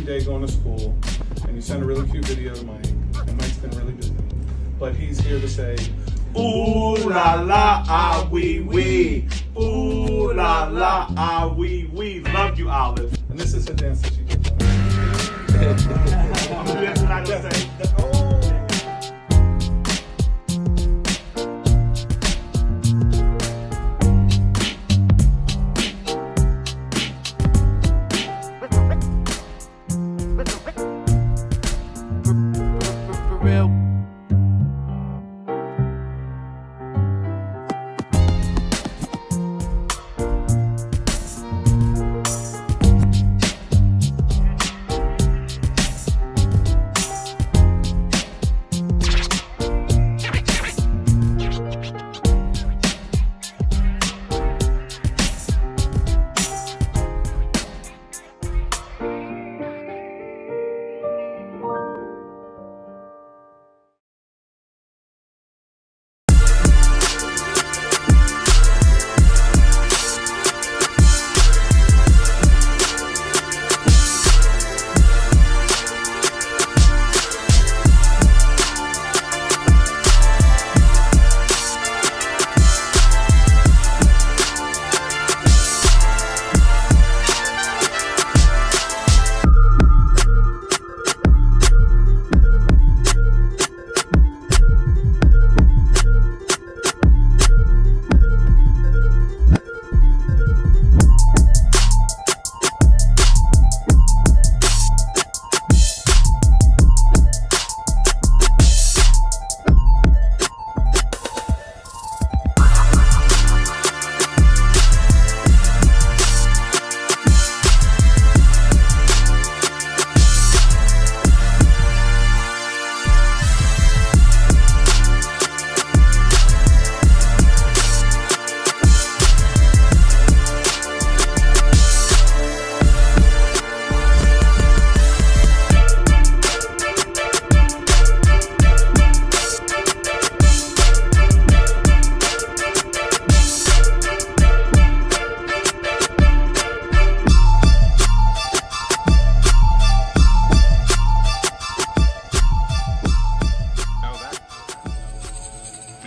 day going to school, and you sent a really cute video to Mike, and Mike's been really busy. But he's here to say, ooh la la, ah wee wee. Ooh la la, ah wee wee. Love you, Olive. And this is a dance that she did. I'm gonna do that tonight on stage.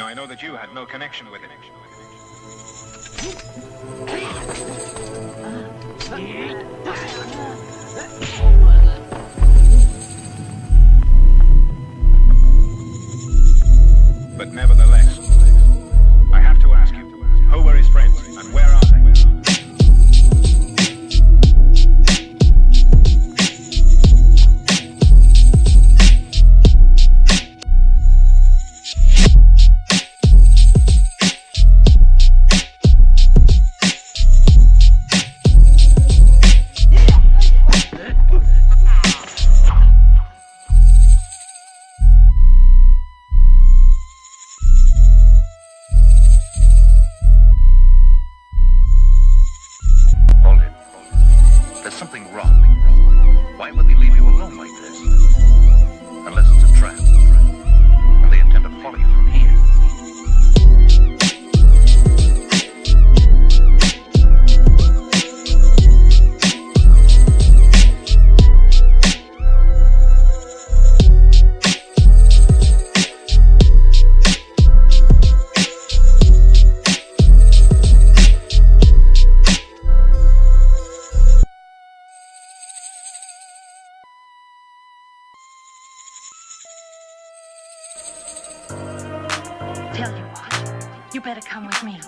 I know that you had no connection with it. But nevertheless, I have to ask you, who were his friends and where are they? There's something wrong. Why would they leave you alone like this? Unless it's a trap. And they intend to follow you from here. Tell you what, you better come with me.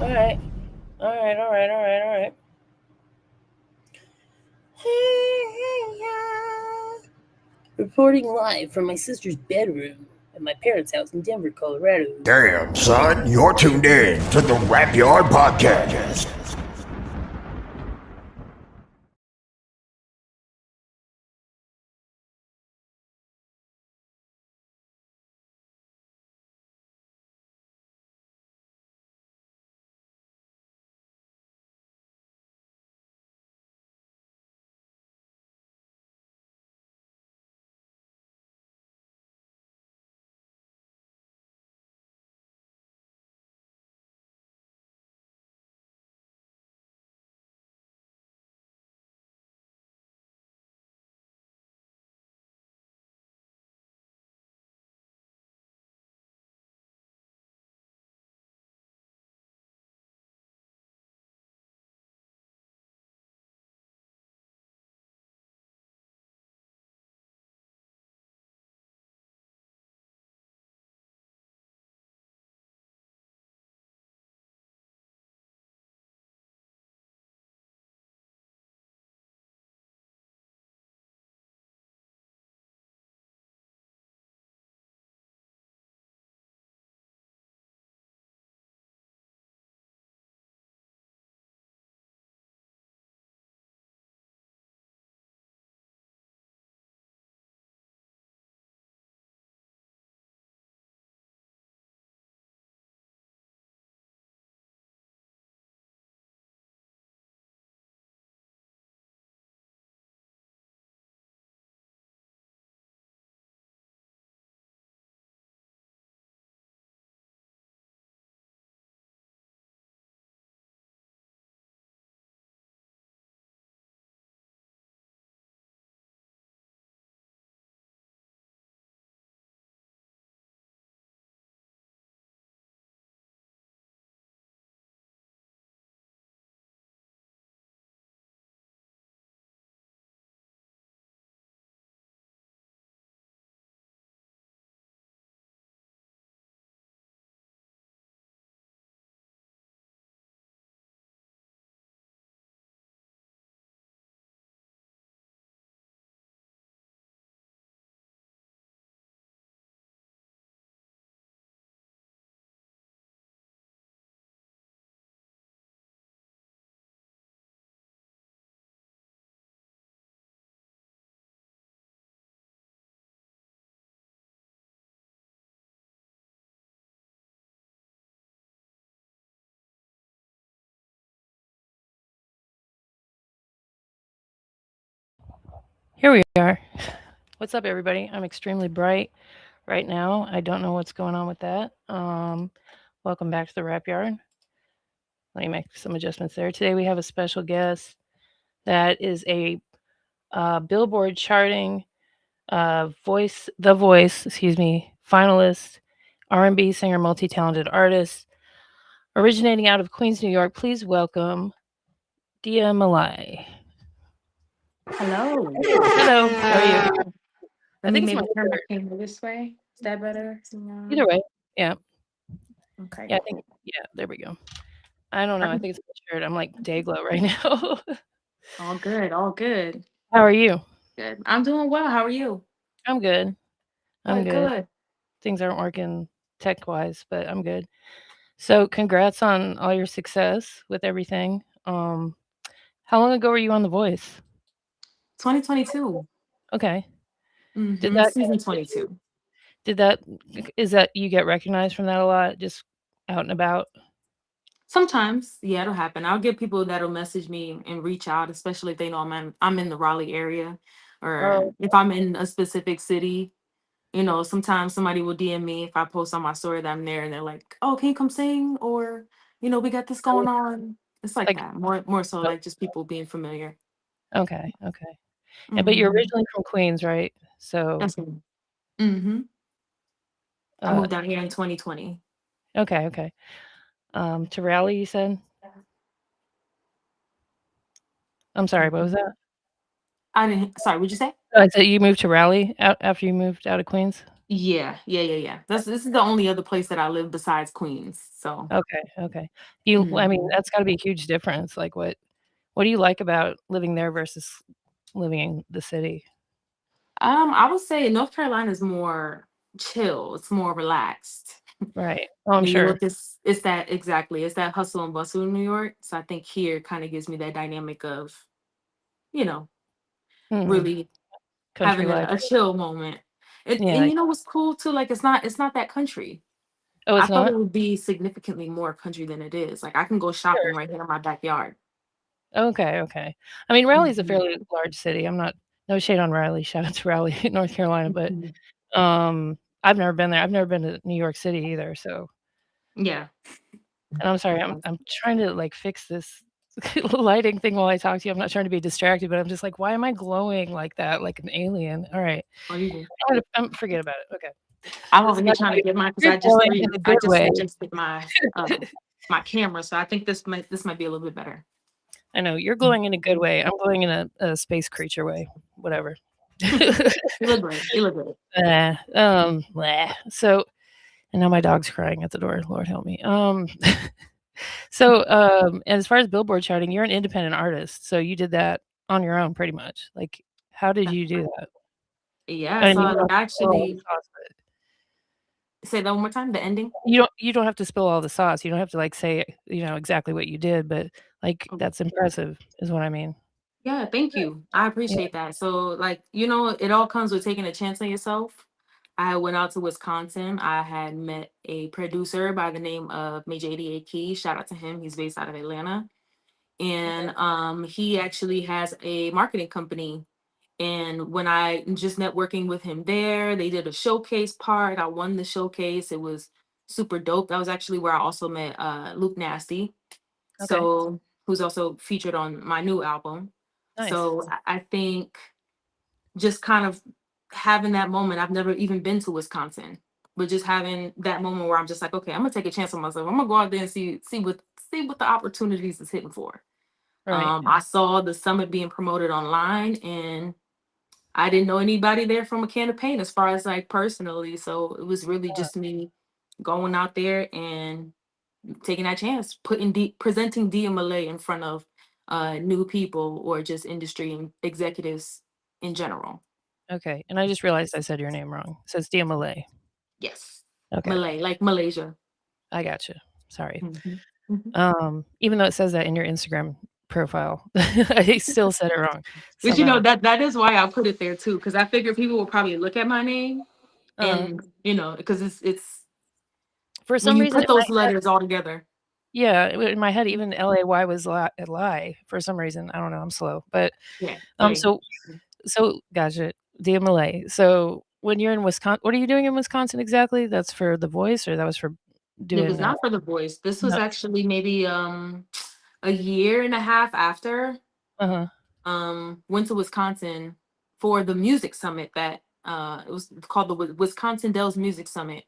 All right. All right. All right. All right. All right. Reporting live from my sister's bedroom at my parents' house in Denver, Colorado. Damn, son, you're tuned in to the Rap Yard Podcast. Here we are. What's up, everybody? I'm extremely bright right now. I don't know what's going on with that. Welcome back to the Rap Yard. Let me make some adjustments there. Today we have a special guest that is a Billboard charting finalist, R&B singer, multi-talented artist, originating out of Queens, New York. Please welcome DIA MALAI. Hello. Hello. How are you? Let me it's maybe my turn my shirt. camera this way. Is that better? Either way. Yeah. Okay, Yeah, I think. cool. Yeah, there we go. I don't know. I think it's my shirt. I'm like day glow right now. All good, all good. How are you? Good. I'm doing well. How are you? I'm good. I'm Good, good. good. Things aren't working tech wise, but I'm good. So, congrats on all your success with everything. How long ago were you on The Voice? 2022. Okay. Did Mm-hmm. that Season 22. did that is that you get recognized from that a lot, just out and about? Sometimes, yeah, it'll happen. I'll get people that'll message me and reach out, especially if they know I'm in the Raleigh area, or Oh, if I'm in a specific city. Sometimes somebody will DM me if I post on my story that I'm there, and they're like, "Oh, can you come sing?" Or, we got this going on. It's like like that. More so oh, like just people being familiar. okay, okay. And but you're Mhm. originally from Queens, right? So, That's me. Mhm. I uh, moved down here in 2020. okay, okay. To Raleigh, you said? I'm sorry, what was Mhm. that? I didn't. Sorry, what'd you say? Oh, I said you moved to Raleigh out after you moved out of Queens? Yeah. This is the only other place that I live besides Queens. So Okay, okay. I mean, mhm. that's gotta be a huge difference. Like, what do you like about living there versus living in the city? I would say North Carolina is more chill. It's more relaxed. Right. Oh, I'm New sure. York is it's that exactly. It's that hustle and bustle in New York. So I think here kind of gives me that dynamic of, you know, Mhm. really Country having life. a chill moment. And Yeah. you know what's cool too? Like it's not that country. Oh, I it's thought not? it would be significantly more country than it is. Like I can go shopping Sure. right here in my backyard. Okay, okay. I mean, Raleigh's a Mhm, fairly large city. I'm not no shade on Raleigh. Shout out to Raleigh, North Carolina, but, mhm. I've never been there. I've never been to New York City either, so Yeah. and I'm sorry, I'm trying to, like, fix this lighting thing while I talk to you. I'm not trying to be distracted, but I'm just like, "Why am I glowing like that, like an alien?" Alright. Oh, you do. Forget about it. Okay. I'm This over is here about trying to get mine because you're glowing in a I good just way. adjusted my camera, so I think this might be a little bit better. I know, you're glowing in a good way. I'm glowing in a space creature way, whatever. You look great. You look great. Bleh. So and now my dog's crying at the door, Lord help me. So, and as far as Billboard charting, you're an independent artist, so you did that on your own pretty much. Like, how did That's you do right. that? Yeah, And so you I don't have like to spill all the actually sauce, but say that one more time. The ending. you don't have to spill all the sauce. You don't have to, like, say, exactly what you did, but, like, Okay. that's impressive is what I mean. Yeah, thank you. I Yeah, appreciate that. So, like, it all comes with taking a chance on yourself. I went out to Wisconsin. I had met a producer by the name of Major 88 Key. Shout out to him. He's based out of Atlanta. okay, And he actually has a marketing company. And when I just networking with him there, they did a showcase part. I won the showcase. It was super dope. That was actually where I also met Luke Nasty, okay, so who's also featured on my new album. nice. So I think just kind of having that moment. I've never even been to Wisconsin, but just having that moment where I'm just like, okay, I'm gonna take a chance on myself. I'm gonna go out there and see what the opportunities is hitting for. Right, I saw the summit being promoted online, and I didn't know anybody there from a can of paint as far as like personally. So it was really just me going out there and taking that chance, presenting DIA Malay in front of new people or just industry and executives in general. okay, and I just realized I said your name wrong. So it's Dia Malay. Yes. Okay, Malay, like Malaysia. I gotcha. Sorry. Mhm, mhm. Even though it says that in your Instagram profile, I still said it wrong But somehow. that is why I put it there too, because I figured people will probably look at my name Uh, and because it's for when some you reason put in my those head letters all together. yeah, in my head, even LAY was a lie for some reason. I don't know, I'm slow. But, Yeah. Hey. so gotcha, DMLA. So, when you're in Wisconsin, what are you doing in Wisconsin exactly? That's for The Voice, or that was for It was doing, not for The Voice. This was no actually maybe a year and a half after uh-huh. went to Wisconsin for the music summit that it was called the Wisconsin Dells Music Summit.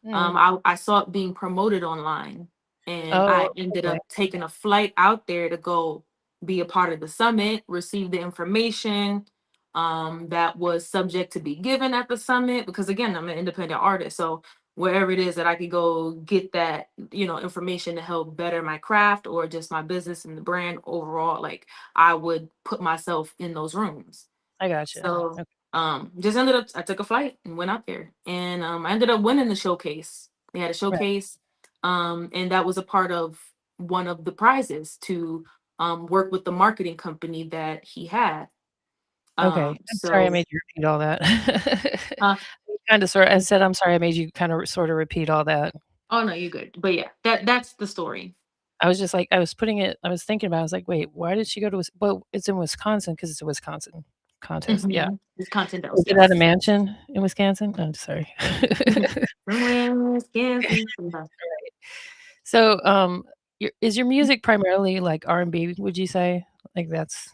Mm. I saw it being promoted online, and I Oh, ended okay. up taking a flight out there to go be a part of the summit, receive the information that was subject to be given at the summit. Because again, I'm an independent artist, so wherever it is that I could go get that information to help better my craft or just my business and the brand overall, like I would put myself in those rooms. I gotcha. So Ok just ended up I took a flight and went out there, and I ended up winning the showcase. They had a right. showcase, and that was a part of one of the prizes to work with the marketing company that he had. Okay. I'm sorry I So made you repeat all that. uh, Kinda I said, "I'm sorry I made you kinda sorta repeat all that." oh no, you're good. But yeah, that's the story. I was just like I was thinking about it, I was like, "Wait, why did she go to well, it's in Wisconsin because it's a Wisconsin contest." Yeah. Wisconsin Dells, Was it at a yes. mansion in Wisconsin? I'm sorry. Somewhere in Wisconsin. So, is your music primarily, like, R&B, would you say? Like, that's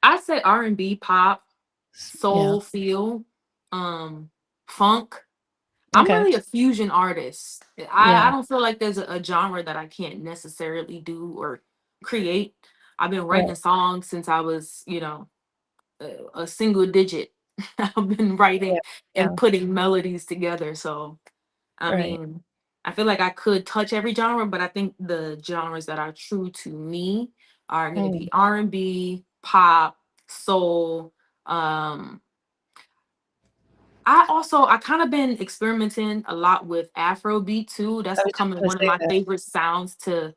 I say R&B, pop, yeah. soul, feel, um, funk. I'm Okay. really a fusion artist. I Yeah. don't feel like there's a genre that I can't necessarily do or create. I've been Right. writing songs since I was, a single digit. I've been Yeah. writing Yeah. and putting melodies together. So I Right. mean, I feel like I could touch every genre, but I think the genres that are true to me are going to Mm. be R&B, pop, soul. Um, I kind of been experimenting a lot with Afrobeat too. I That's was just becoming gonna one of say my that. favorite sounds to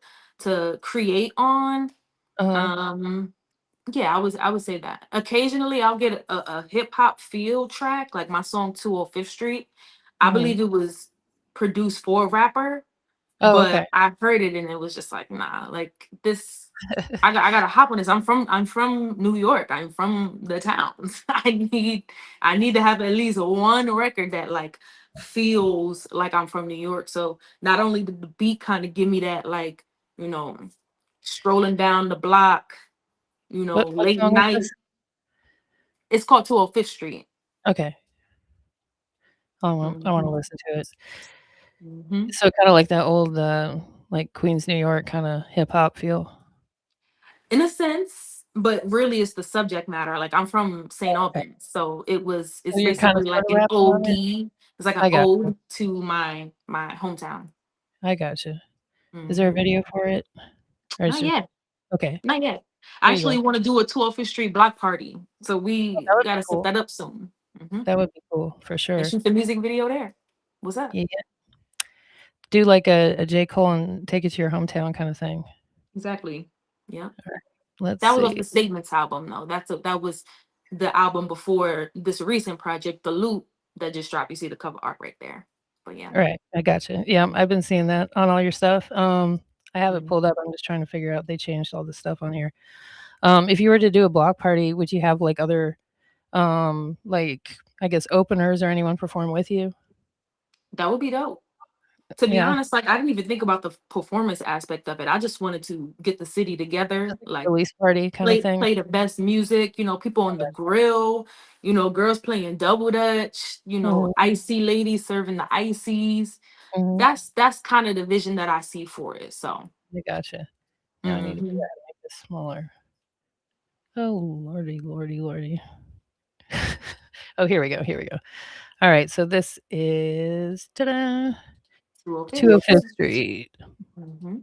create on. Uh-huh. Um, yeah, I would say that. Occasionally I'll get a hip hop feel track, like my song 205th Street. I Mhm. believe it was produced for a rapper, Oh, okay. but I heard it and it was just like, nah, like this. I gotta hop on this. I'm from New York. I'm from the towns. I need to have at least one record that like feels like I'm from New York. So not only did the beat kind of give me that like, you know, strolling down the block, What late song was night. this? It's called 205th Street. Okay. I wanna Hmm. listen to it. Hmm. So kinda like that old, like, Queens, New York kinda hip hop feel? In a sense, but really it's the subject matter. Like I'm from St. Oh, okay. Albans, so So it's you're kinda basically like sorta an rapping on it? OD. It's like an I gotcha. ode to my hometown. I gotcha. Is there a Hmm. video for it? Or it's Not just yet, okay. not yet. I There you go. actually want to do a 205th Street block party, so Oh, we that would be gotta set cool. that up soon. Hmm. That would be cool for And sure. shoot the music video there. What's up? Yeah. Do like a J. Cole and Take It to Your Hometown kinda thing. Exactly. Yeah. Alright. Let's That was off see. the Statements album, though. That was the album before this recent project, The Loop, that just dropped. You see the cover art right there. But yeah. Alright, I gotcha. Yeah, I've been seeing that on all your stuff. I have it Mhm. pulled up, I'm just trying to figure out they changed all this stuff on here. If you were to do a block party, would you have, like, other, like, I guess, openers or anyone perform with you? That would be dope. To be Yeah, honest, like I didn't even think about the performance aspect of it. I just wanted to get the city together, just like a like release party kinda thing? play the best music, people I on the got grill, girls playing double dutch, mhm, icy ladies serving the ices. mhm, That's kind of the vision that I see for it. So, I gotcha. Now I need to figure mhm. out how to make this smaller. Oh, lordy, lordy, lordy. Oh, here we go, here we go. Alright, so this is ta-da! 205th. 205th Street. Mhm.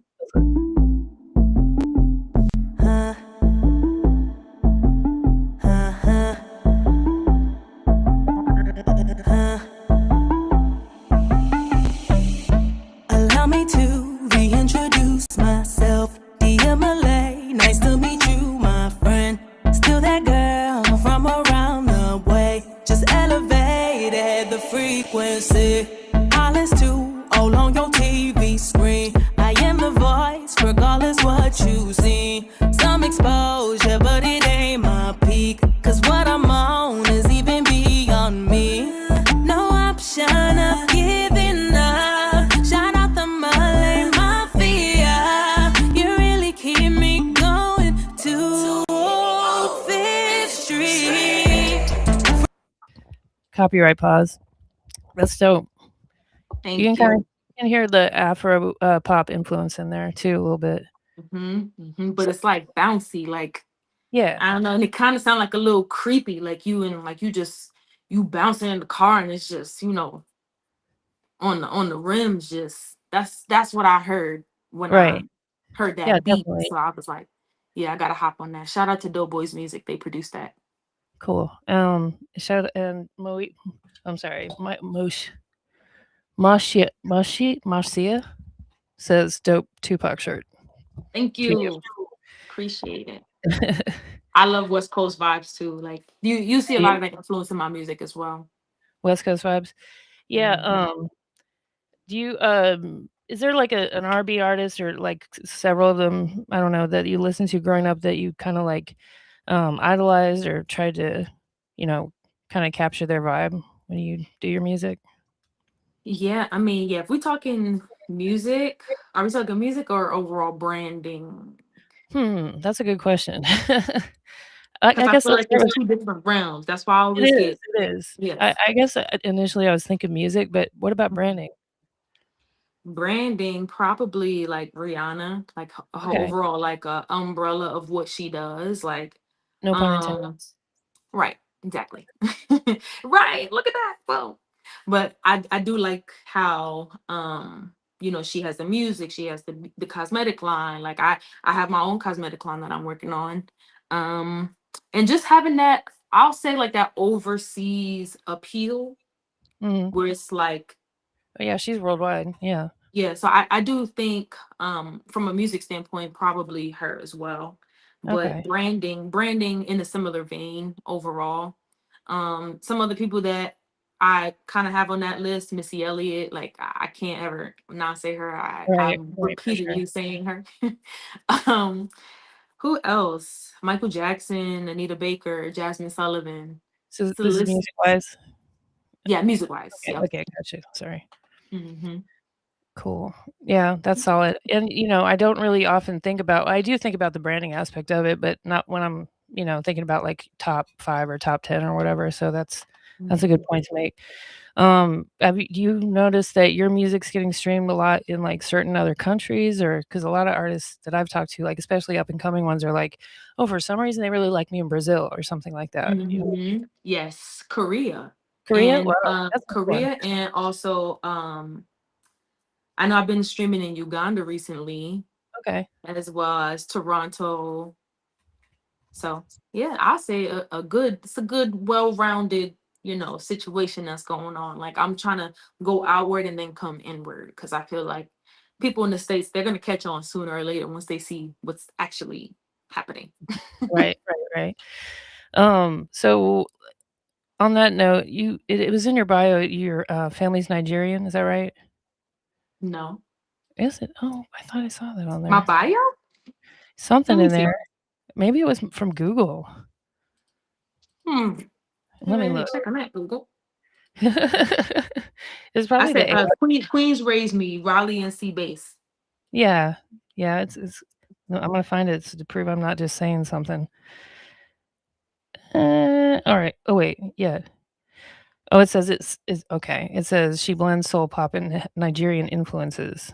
Allow me to reintroduce myself. DIA Malai, nice to meet you, my friend. Still that girl from around the way. Just elevated the frequency. Hollis to all on your TV screen. I am the voice, regardless what you see. Some exposure, but it ain't my peak. Cause what I'm on is even beyond me. No option of giving up. Shout out the Malay Mafia. You really keep me going to 5th Street. Copyright pause. That's dope. You can Thank kinda you. you can hear the Afro, pop influence in there too a little bit. But So it's like bouncy, like yeah, I don't know, and it kind of sound like a little creepy, like you bouncing in the car and it's just on the rims. Just that's what I heard when I right. heard Yeah, that beat. definitely. So I was like, yeah, I gotta hop on that. Shout out to Doughboys Music, they produced that. Cool. Shout and Mo I'm sorry, my Marcia says, "Dope Tupac shirt." Thank Can you, appreciate it. I love West Coast vibes too. Like you see a you lot of that influence in my music as well. West Coast vibes? Yeah, Mhm. do you, is there like an R&B artist or like several of them, I don't know, that you listened to growing up that you kinda like, idolized or tried to, you know, kinda capture their vibe when you do your music? Yeah, I mean, yeah, if we're talking music, are we talking music or overall branding? That's a good question. Because I I guess feel let's like start it's with two different realms. That's why I it always is, get, it is. yes. I guess, initially I was thinking music, but what about Mhm. branding? Branding, probably like Rihanna, like her Okay, overall like umbrella of what she does. Like, no pun intended. um, right. Exactly. Right. Look at that. Well, but I do like how she has the music, she has the cosmetic line. Like I have my own cosmetic line that I'm working on. Um and just having that, I'll say like that overseas appeal Hmm. where it's like, Oh, yeah, she's worldwide. Yeah. yeah, so I do think from a music standpoint, probably her as well. But Okay. branding in a similar vein overall. Some other people that I kind of have on that list, Missy Elliott, like I can't ever not say her. Right. I'm Right. For sure. repeatedly saying her. um, who else? Michael Jackson, Anita Baker, Jasmine Sullivan. So It's a this is list. music wise. Yeah, music wise. Okay. Yep. Okay. Gotcha. Sorry. Hmm. Cool. Yeah, that's solid. And I don't really often think about. I do think about the branding aspect of it, but not when I'm thinking about like top 5 or top 10 or whatever. So that's a good point to make. Do you notice that your music's getting streamed a lot in like certain other countries, or because a lot of artists that I've talked to, like especially up and coming ones, are like, oh, for some reason they really like me in Brazil or something like that. Yes, Korea. Korea? And Wow, that's a cool one. Korea, and also I know I've been streaming in Uganda recently, Okay. as well as Toronto. So yeah, I'll say it's a good, well-rounded, situation that's going on. Like I'm trying to go outward and then come inward because I feel like people in the States, they're gonna catch on sooner or later once they see what's actually happening. Right, right, right. So on that note, it was in your bio, your family's Nigerian, is that right? No. Is it? Oh, I thought I saw that on My there. bio? Let Something me in see. there. Maybe it was from Google. Hmm. Let Maybe I me need look. to check on that, Google. It's I probably the said AI. Queens raised me, Raleigh and C base. Yeah. Yeah, it's no, I'm gonna find it to prove I'm not just saying something. Alright. Oh, wait, yeah. Oh, it says it's okay. It says she blends soul pop and Nigerian influences,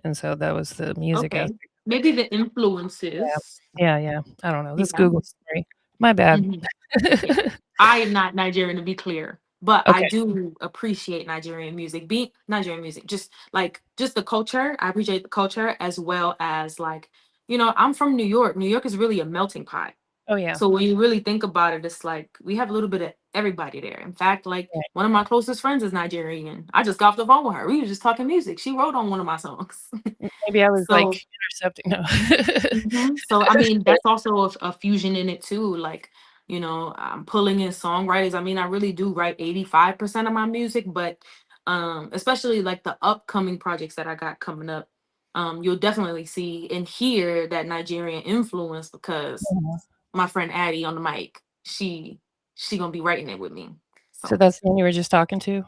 and so that was the music Okay. aspect. Maybe the Yeah. influences. Yeah, yeah. I don't know. This Yeah. Google story. My bad. Hmm. Yeah. I am not Nigerian, to be clear, but I Okay. do appreciate Nigerian music. Being Nigerian music, just the culture. I appreciate the culture as well as like, I'm from New York. New York is really a melting pot. Oh, yeah. So when you really think about it, it's like we have a little bit of everybody there. In fact, like Right. one of my closest friends is Nigerian. I just got off the phone with her. We were just talking music. She wrote on one of my songs. Maybe I was, So like, intercepting. No. So I mean, that's also a fusion in it too. Like, I'm pulling in songwriters. I mean, I really do write 85% of my music, but especially like the upcoming projects that I got coming up, you'll definitely see and hear that Nigerian influence because Mhm. my friend Addie on the mic, she gonna be writing it with me. So So that's the one you were just talking to?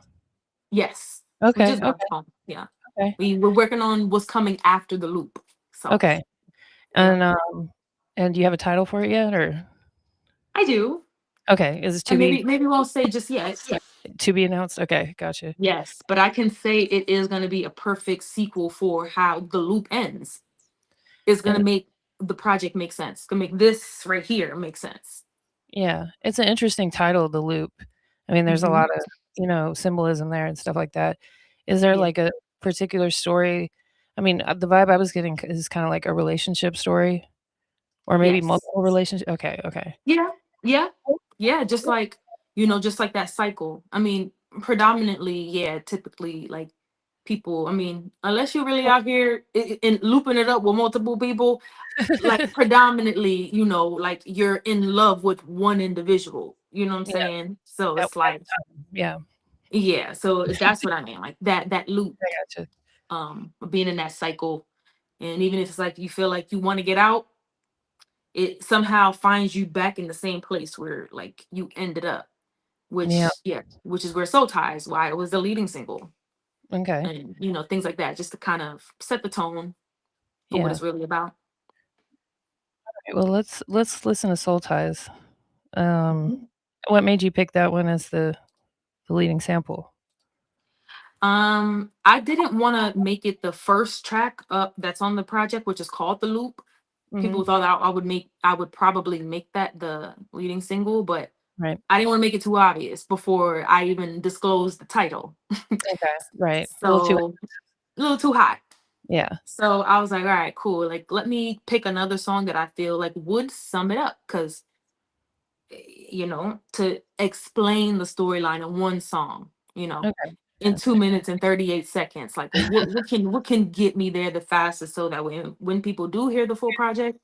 yes, we Okay, just got off the okay, phone. Yeah. okay, We're working on what's coming after the loop. So okay. yeah. And do you have a title for it yet, or I do. okay, is it And maybe we won't say just yet. to be announced? Okay, gotcha. Yes, but I can say it is going to be a perfect sequel for how the loop ends. It's going to And make the project make sense. It's going to make this right here make sense. yeah, it's an interesting title, The Loop. I mean, there's a Hmm. lot of, symbolism there and stuff like that. Is there, Yeah. like, a particular story? I mean, the vibe I was getting is kinda like a relationship story or maybe Yes. multiple relationship. Okay, okay. Yeah. Yeah. Yeah. Just like that cycle. I mean, predominantly, yeah, typically like people, I mean, unless you're really out here and looping it up with multiple people, like predominantly, like you're in love with one individual. You know what I'm Yeah, saying? So at it's like, time, yeah, yeah, so that's what I mean. Like that loop, I gotcha. being in that cycle. And even if it's like you feel like you want to get out, it somehow finds you back in the same place where like you ended up, Yeah, which is where Soul Ties, why it was the leading single. okay, And things like that, just to kind of set the tone for what yeah. it's really about. Alright, well, let's listen to Soul Ties. Um, Mhm. what made you pick that one as the leading sample? I didn't want to make it the first track up that's on the project, which is called The Loop. Mhm. People thought I would probably make that the leading single, but Right. I didn't want to make it too obvious before I even disclosed the title. Okay. Right. A little too. So a little too hot. Yeah. So I was like, all right, cool. Like, let me pick another song that I feel like would sum it up. Cause, to explain the storyline in one song, Okay. in That's 2 minutes and 38 seconds. Like, well, what can get me there the fastest so that when people do hear the full project,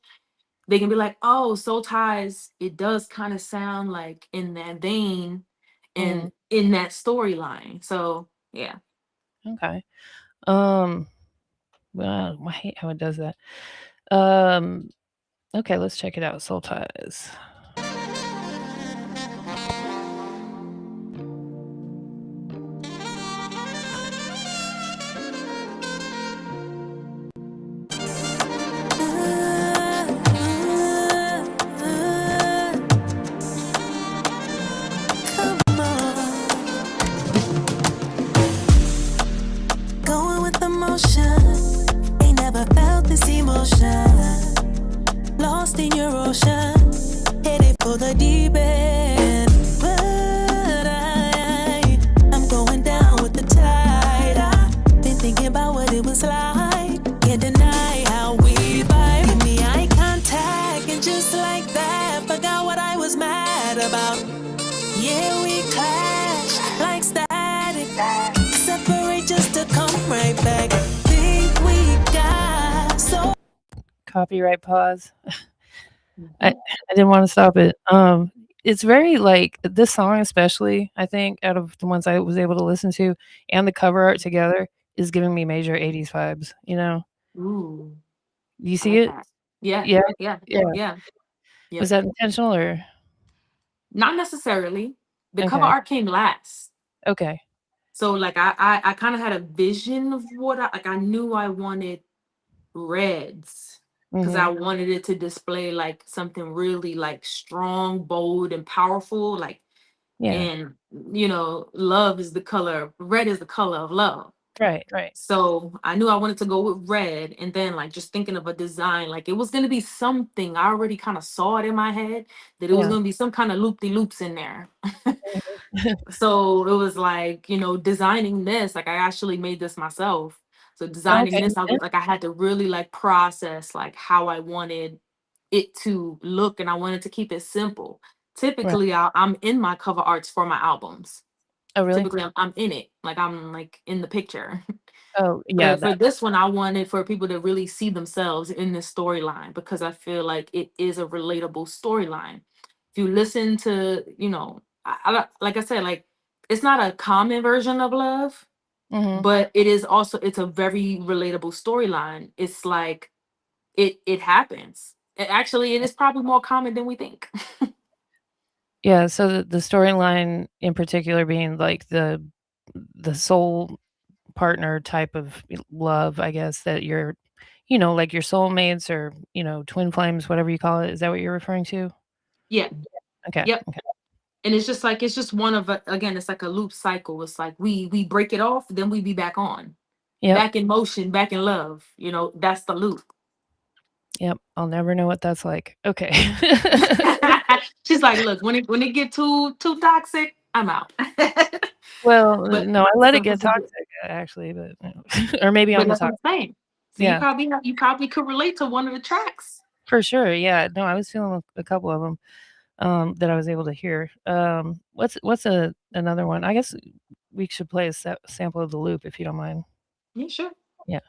they can be like, oh, Soul Ties, it does kind of sound like in that vein hmm and in that storyline. So yeah. Okay. Um. Well, I hate how it does that. Um. Okay, let's check it out. Soul Ties. Come on. Going with the motion. Ain't never felt this emotion. Lost in your ocean. Headed for the deep end. But I'm going down with the tide. I've been thinking about what it was like. Can't deny how we vibe. Give me eye contact. And just like that, forgot what I was mad about. Yeah, we clash like static. Separate just to come right back. Think we got so. Copyright pause. I didn't want to stop it. It's very like this song, especially. I think out of the ones I was able to listen to, and the cover art together is giving me major '80s vibes. Ooh, You I see like it? that. Yeah, Yeah, yeah, yeah. yeah. Was Yep. that intentional or Not necessarily. The cover okay? art came last. Okay. So like I kind of had a vision of what I knew I wanted reds because I Mhm. wanted it to display like something really like strong, bold, and powerful. Like, Yeah. and love is the color, red is the color of love. Right. Right. So I knew I wanted to go with red, and then like just thinking of a design, like it was gonna be something. I already kind of saw it in my head that it was Yeah. gonna be some kind of loop de loops in there. Mhm. So it was like, designing this, like I actually made this myself. So designing Okay. this, I was like, I had to really like process like how I wanted it to look, and I wanted to keep it simple. Right. Typically, I'm in my cover arts for my albums. Oh, really? Typically, I'm in it, like I'm like in the picture. Oh, yeah. But That. for this one, I wanted for people to really see themselves in this storyline because I feel like it is a relatable storyline. If you listen to, like I said, like it's not a common version of love, Mhm. but it's a very relatable storyline. It's like it happens. Actually, it is probably more common than we think. Yeah. So the storyline in particular being like the soul partner type of love, I guess that you're, like your soulmates or twin flames, whatever you call it. Is that what you're referring to? Yeah. Okay. Yep. Okay. And it's just one of again, it's like a loop cycle. It's like we break it off, then we be back on, Yep. back in motion, back in love. That's the loop. Yep. I'll never know what that's like. Okay. She's like, look, when it get too toxic, I'm out. Well, but no, I let it get sometimes toxic actually, but or maybe but I'm the that's what toxic. I'm saying. So Yeah, you probably could relate to one of the tracks. for sure. Yeah. No, I was feeling a couple of them that I was able to hear. What's another one? I guess we should play a sample of the loop if you don't mind. Yeah, sure. Yeah,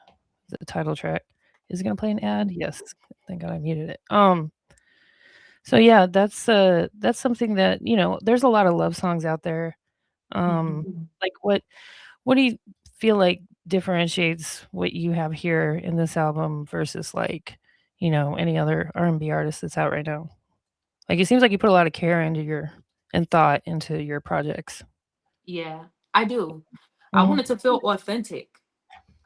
the title track. Is it gonna play an ad? Yes. Thank God I muted it. So yeah, that's something that, there's a lot of love songs out there. Mhm. Like what do you feel like differentiates what you have here in this album versus like, any other R&B artist that's out right now? Like it seems like you put a lot of care into and thought into your projects. Yeah, I do. I Mhm. want it to feel authentic.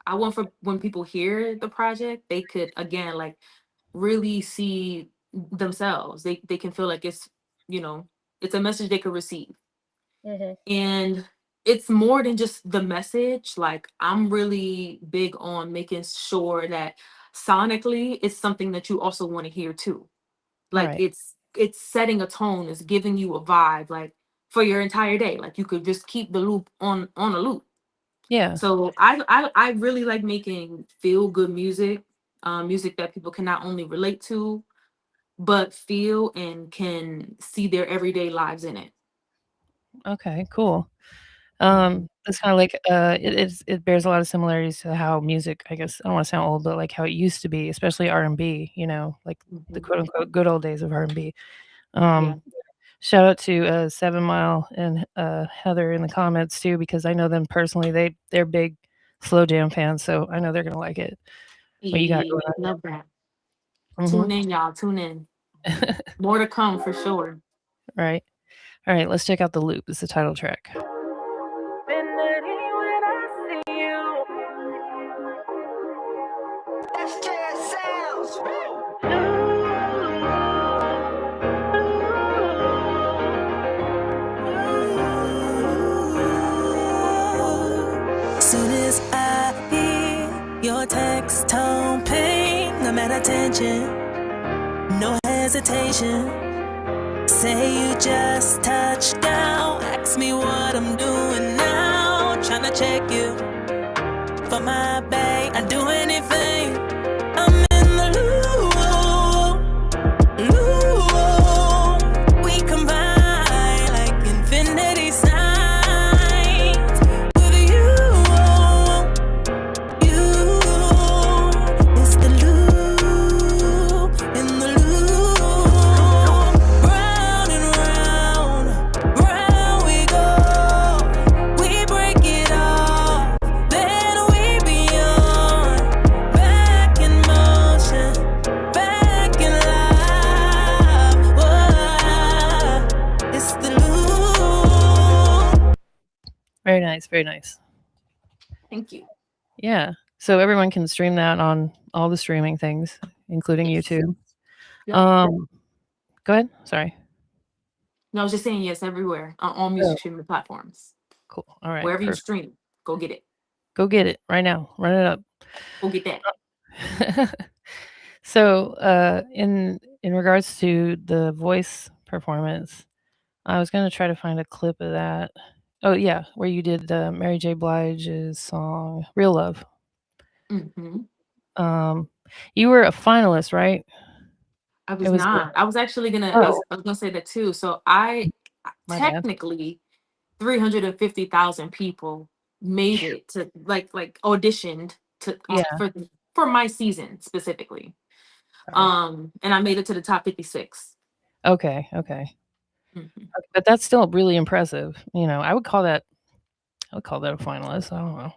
I want for when people hear the project, they could again like really see themselves. They can feel like you know, it's a message they could receive. Mhm. And it's more than just the message. Like I'm really big on making sure that sonically it's something that you also want to hear too. Like Right. it's it's setting a tone, it's giving you a vibe, like for your entire day. Like you could just keep the loop on a loop. Yeah. So I really like making feel good music, music that people can not only relate to, but feel and can see their everyday lives in it. Okay, cool. Mhm. It's kinda like, it bears a lot of similarities to how music, I guess, I don't wanna sound old, but like how it used to be, especially R&B, like the Mhm. quote unquote "good old days" of R&B. Yeah. Um, Shout out to, 7 Mile and, Heather in the comments too, because I know them personally. They're big slow jam fans, so I know they're gonna like it, what you got Yeah, going love that. on. Tune in, y'all. Tune in. More to come for sure. Right. Alright, let's check out "The Loop." It's the title track. Soon as I hear your text tone ping, I'm at attention, no hesitation. Say you just touched down, ask me what I'm doing now. Tryna check you for my bae, I'd do anything. I'm in the loop. We combine like infinity signs with you. It's the loop, in the loop. Round and round we go. We break it off, then we beyond. Back in motion, back in life. Whoa, it's the loop. Very nice, very nice. Thank you. Yeah. So everyone can stream that on all the streaming things, including Yes. YouTube. Yep. Go ahead. Sorry. No, I was just saying yes, everywhere on all Oh, music streaming platforms. cool. All right. Wherever you Perfect. stream, go get it. Go get it right now. Run it up. Go get that. So, in regards to the voice performance, I was gonna try to find a clip of that. Oh yeah, where you did Mary J. Blige's song "Real Love." Hmm. You were a finalist, right? I It was was not. I was actually gonna. oh, I was gonna say that too. So I my bad. technically 350,000 people made it to like auditioned to Yeah. for my season specifically. Sorry. And I made it to the top 56. Okay. Mhm. But that's still really impressive. I would call that a finalist. I don't know.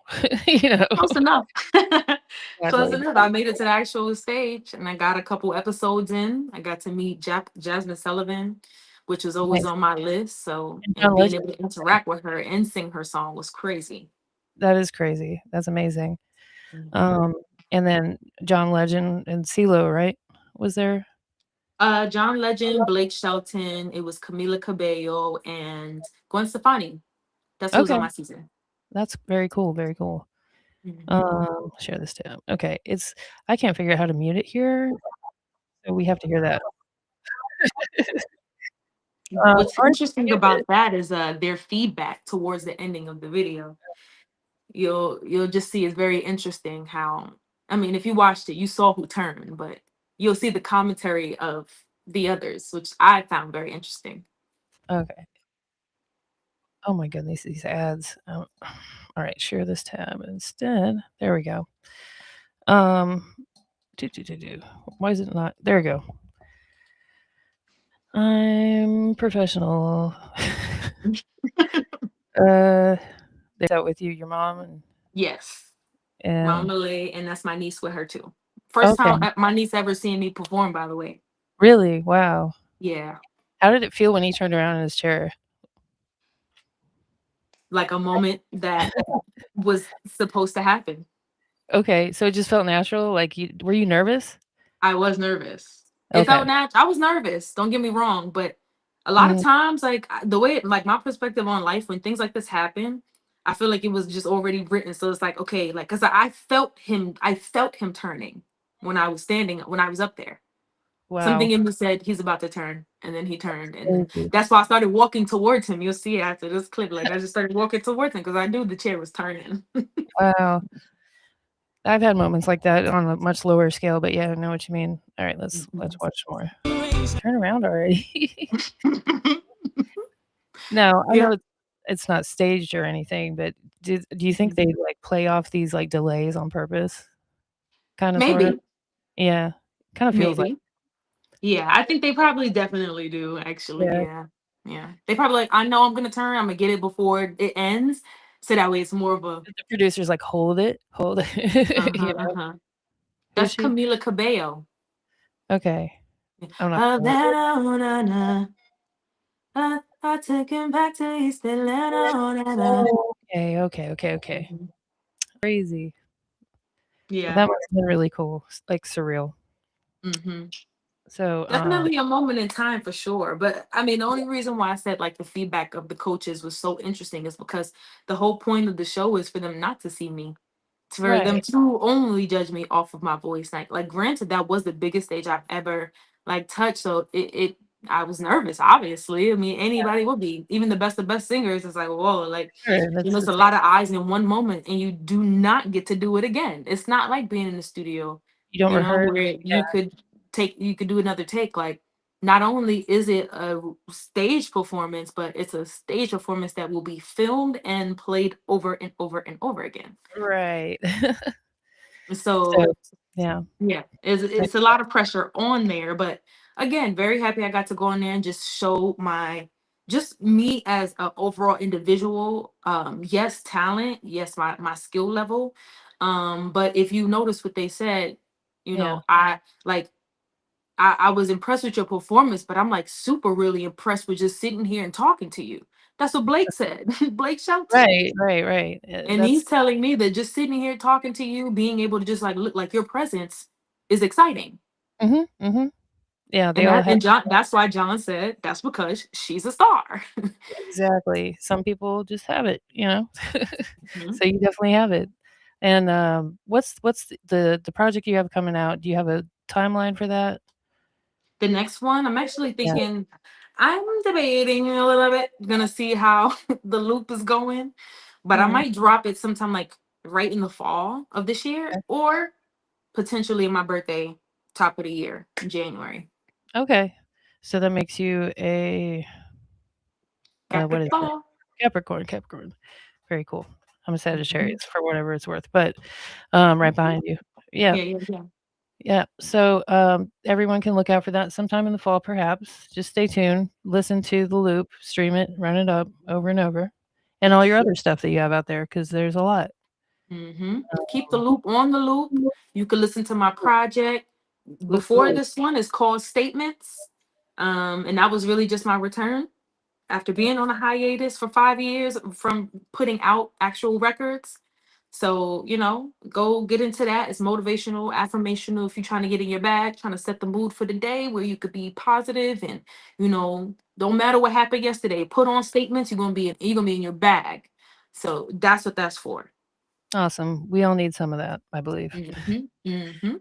Close enough. Close Exactly. enough. I made it to the actual stage and I got a couple episodes in. I got to meet Jasmine Sullivan, which was always Nice. on my list. So, And and John being Legend. able to interact with her and sing her song was crazy. That is crazy. That's amazing. Mhm. Um, and then John Legend and CeeLo, right? Was there? John Legend, Blake Shelton, it was Camila Cabello and Gwen Stefani. That's who was on Okay. my season. That's very cool. Very cool. Mhm. Share this tab. Okay. I can't figure out how to mute it here. So we have to hear that. What's Aren't interesting you muted? about that is their feedback towards the ending of the video. You'll just see it's very interesting how, I mean, if you watched it, you saw who turned, but you'll see the commentary of the others, which I found very interesting. Okay. Oh my goodness, these ads. All right, share this tab instead. There we go. Um, do. Why is it not? There we go. I'm professional. They out with you, your mom, Yes, and Mama Malay, and that's my niece with her too. First okay, time my niece ever seeing me perform, by the way. really, wow. Yeah, How did it feel when he turned around in his chair? like a moment that was supposed to happen. Okay, so it just felt natural. Like, were you nervous? I was nervous. It Okay. felt natural. I was nervous. Don't get me wrong, but a lot of Mhm. times, like the way, like my perspective on life, when things like this happen, I feel like it was just already written. So it's like, okay, like, cause I felt him turning when I was standing, when I was up there. Wow. Something in me said he's about to turn, and then he turned, and then Crazy. that's why I started walking towards him. You'll see after this clip, like I just started walking towards him because I knew the chair was turning. Wow. I've had moments like that on a much lower scale, but yeah, I know what you mean. All right, let's watch more. Turn around already. No, I Yeah, know it's not staged or anything, but do you think they like play off these like delays on purpose? Kind of, sort of. maybe, Yeah, kind of feels like. maybe. Yeah, I think they probably definitely do. Actually, Yeah, yeah, yeah. They probably like, I know I'm gonna turn. I'm gonna get it before it ends, so that way it's more of a the producers like hold it, you know. uh-huh. Who's That's she? Camila Cabello. Okay, I'm not. Havana, I took him back to East Atlanta. Oh, okay. Mhm. Crazy. Well, Yeah. that must have been really cool, like surreal. hmm So, Definitely a moment in time for sure. But I mean, the only reason why I said like the feedback of the coaches was so interesting is because the whole point of the show is for them not to see me, for them right, to only judge me off of my voice. Like granted, that was the biggest stage I've ever like touched. So it I was nervous, obviously. I mean, anybody would be. Even the best singers, it's like, whoa, like sure. it's a That's lot of eyes in one moment, and you do not get to do it again. It's not like being in the studio, you don't rehearse. where Yeah, you could do another take. Like not only is it a stage performance, but it's a stage performance that will be filmed and played over and over and over again. right. So So, yeah, yeah, it's a lot of pressure on there, but again, very happy I got to go in there and just show my just me as an overall individual. Yes, talent, yes, my skill level. But if you notice what they said, yeah. I like I was impressed with your performance, but I'm like super really impressed with just sitting here and talking to you. That's what Blake said. Blake Shelton. Right. And he's That's telling me that just sitting here talking to you, being able to just like look like your presence is exciting. mhm. Yeah, they And all that have and John, that's why John said that's because she's a star. exactly. Some people just have it, you know? Mhm. So you definitely have it. And, what's the project you have coming out? Do you have a timeline for that? The next one, I'm actually Yeah, thinking, I'm debating a little bit, gonna see how the loop is going, but I mhm, might drop it sometime like right in the fall of this year, okay. or potentially my birthday, top of the year, in January. Okay. So that makes you a, what is it? Capricorn. Capricorn. Very cool. I'm a Mhm. Sagittarius for whatever it's worth, but, right Mhm. behind you. Yeah. Yeah. Yeah. So everyone can look out for that sometime in the fall, perhaps. Just stay tuned, listen to the loop, stream it, run it up over and over, and all your other stuff that you have out there because there's a lot. Keep the loop on the loop. You can listen to my project. Loop the Before loop. this one is called Statements. And that was really just my return after being on a hiatus for 5 years from putting out actual records. So, go get into that. It's motivational, affirmational. If you're trying to get in your bag, trying to set the mood for the day where you could be positive and, don't matter what happened yesterday, put on statements, you're gonna be in your bag. So that's what that's for. Awesome. We all need some of that, I believe. Mm-hmm.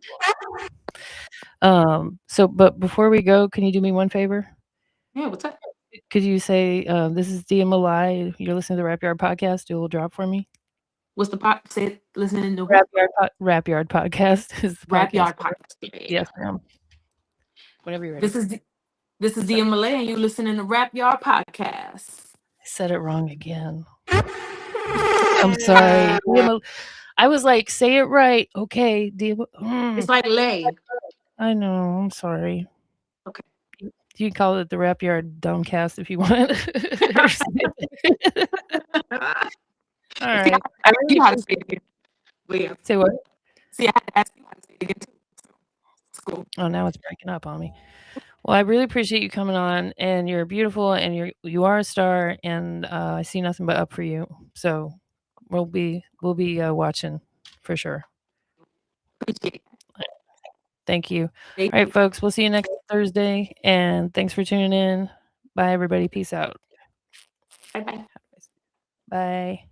So, but before we go, can you do me one favor? Yeah, what's up? Could you say, this is DIA MALAI, you're listening to the Rap Yard podcast, do a little drop for me? What's the pot? Say listening to who? Rap Yard podcast is the Rap podcast. Yard Podcast. Yeah. Yes, ma'am. Whenever you're This ready. is this is Sorry, the Malay, and you're listening to Rap Yard Podcast. I said it wrong again. I'm sorry. I was like, say it right. Okay. It's like lay. I know. I'm sorry. Okay. You can call it the Rap Yard Dumbcast if you want. Or something. All See, right. I I asked really you how to say appreciate it again. But yeah. say what? See, I had to ask you how to say it again too. So it's cool. Oh, now it's breaking up on me. Well, I really appreciate you coming on, and you're beautiful, and you are a star, and I see nothing but up for you. So we'll be watching for sure. Appreciate it. Thank you. Thank All right, you. folks. We'll see you next Thursday, and thanks for tuning in. Bye, everybody. Peace out. Bye bye. Bye.